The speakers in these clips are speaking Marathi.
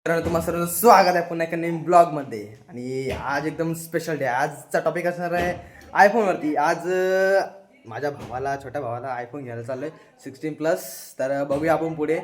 तर तुम्हाला सर्वांचं स्वागत आहे पुन्हा एका नवीन ब्लॉगमध्ये. आणि आज एकदम स्पेशल डे. आजचा टॉपिक असणार आहे आयफोनवरती. आज माझ्या भावाला, छोट्या भावाला आयफोन घ्यायला चाललं आहे 16+. तर बघूया आपण पुढे.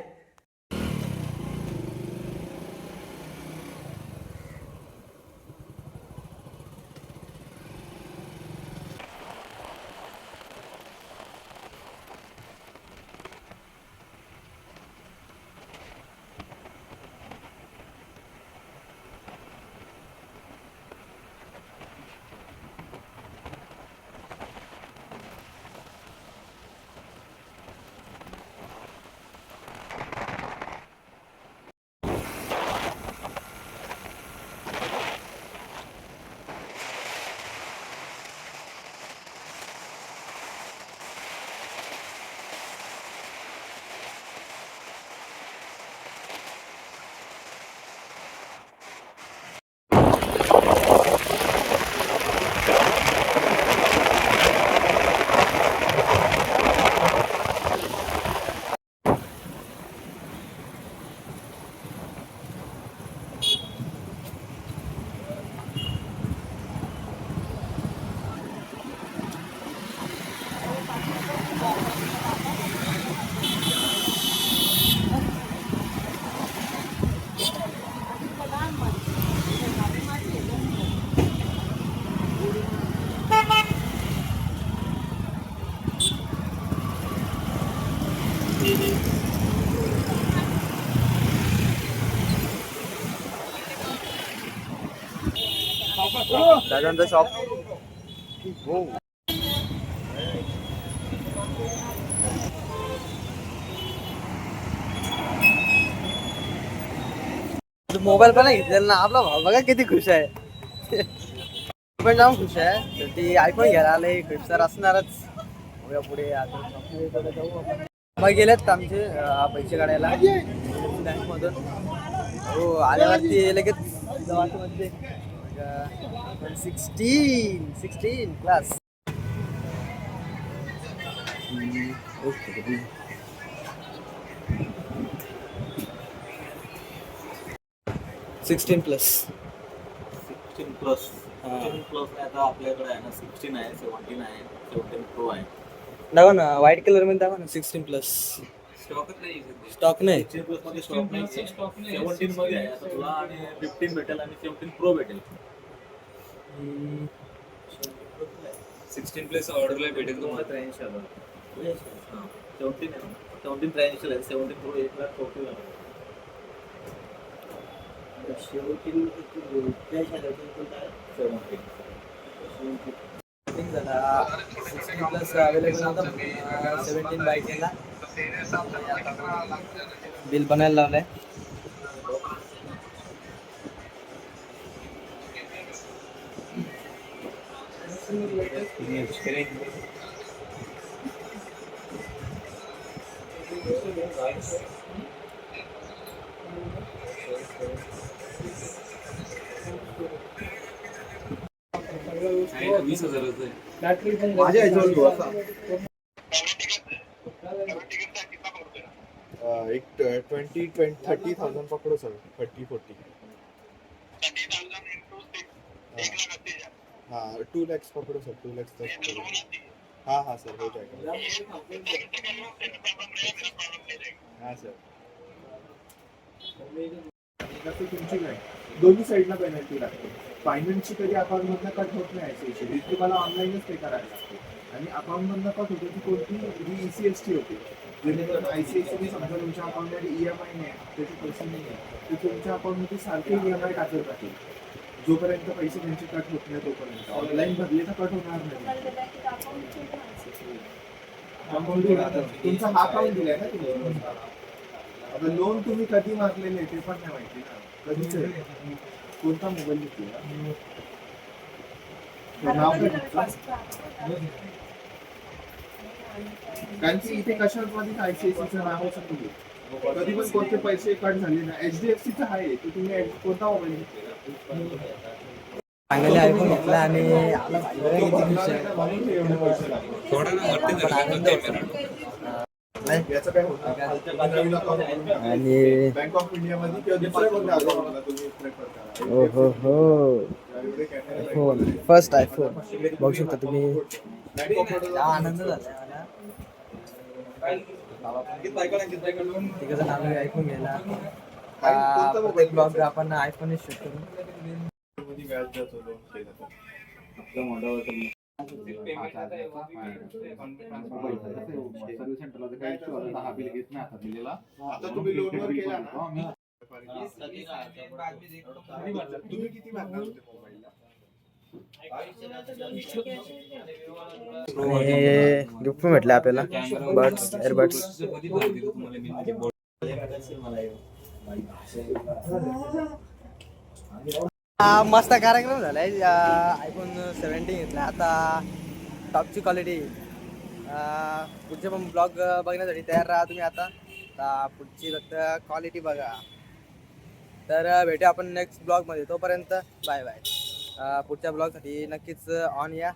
दादांचा शॉप. हो, मोबाईल पण नाही घेतलेला ना. आपला भाऊ बघा किती खुश आहे. पण जाऊन खुश आहे. तर ती आयफोन घ्यायला आले. खुश तर असणारच. बघूया पुढे आता शॉपमध्ये जाऊ आपण. मग गेलेत आमचे पैसे काढायला बँकमधून. हो, आल्यावरती लगेच मध्ये 16+. ओके. 16+. 16+. 16+ आता आपल्याकडे आहे ना 16 आहे, 17 आहे, 17 प्रो आहे. दाखवा ना, व्हाईट कलर मध्ये दाखवा ना. 16+. स्टॉकच नाही. स्टॉक नाही. 16+ मध्ये स्टॉक नाही. 17 मध्ये आहे आता तुला, आणि 15 भेटेल आणि 17 प्रो भेटेल. 16+ ऑर्डरला भेटेल तुम्हाला 83,000. 17 आहे, 17 83 आहे, 17 प्रो 1,40,000. अवेलेबल होता. 17 बाय केला. बिल बनायला लावलंय. आहे ना 20,000च आहे. माझ्या ह्याच्यावर घेऊ असा. एक 20-30,000 पकडो सर. 30-40. हाँ 2 lakhs पकड़ो सर. 2 lakhs तक. हाँ हाँ सर, हो जाएगा. हाँ सर. तुमची नाही, दोन्ही साईडला पेनल्टी लागते. फायनान्सची कधी अकाउंटमधनं कट होत नाही. ती तुम्हाला ऑनलाईनच पे करायला लागते. आणि अकाउंटमधनं कट होते ती कोणती, ही ECST होते. जेणेकरून ICICI समजा तुमच्या अकाउंटमध्ये EMI नाही, त्याचे पैसे नाही आहे, तर तुमच्या अकाउंटमध्ये सारखे EMI टाकत राहतील जोपर्यंत पैसे त्यांचे कट होत नाही तोपर्यंत. ऑनलाईन भरले तर कट होणार नाही. तुमचा हा अकाउंट दिलाय ना तुम्ही. आता लोन तुम्ही कधी मागलेले ते पण नाही माहिती ना. कधीच कोणता मोबाईल घेतला, नाव कारण की इथे कशामध्ये ICICIचं नाव तुम्ही कधी पण कोणते पैसे कट झाले ना. HDFCचं आहे, तर तुम्ही कोणता मोबाईल घेतलेला. चांगले आयफोन घेतला आणि आपला भाई बघा किती खुश आहे. थोडा ना वरती पण आनंद होतो. नाही याचं काय होतं नवीन account आणि बँक ऑफ इंडिया मध्ये किंवा दुसऱ्या कोणत्या account ला तुम्ही prefer करा. हो हो हो एवढे camera आयफोन फर्स्ट आयफोन बघू शकता तुम्ही Bank of Baroda ला आनंद झाला तिघ जण आम्ही ऐकून घ्यायला प्रत्येक ब्लॉग आपण आयफोन शूट करू मध्ये व्याज देत होतो केलं तर. आता तुम्ही लोनवर केला ना तुम्ही किती मागणार होते मोबाईलला? गिफ्ट भेटले आपल्याला बड्स एअरबड्स मस्त कार्यक्रम झालाय आयफोन 17 घेतला आता टॉपची क्वालिटी पुढचे पण ब्लॉग बघण्यासाठी तयार राहा तुम्ही आता पुढची फक्त क्वालिटी बघा तर भेटू आपण नेक्स्ट ब्लॉगमध्ये तोपर्यंत बाय बाय पुढच्या ब्लॉगसाठी नक्कीच ऑन या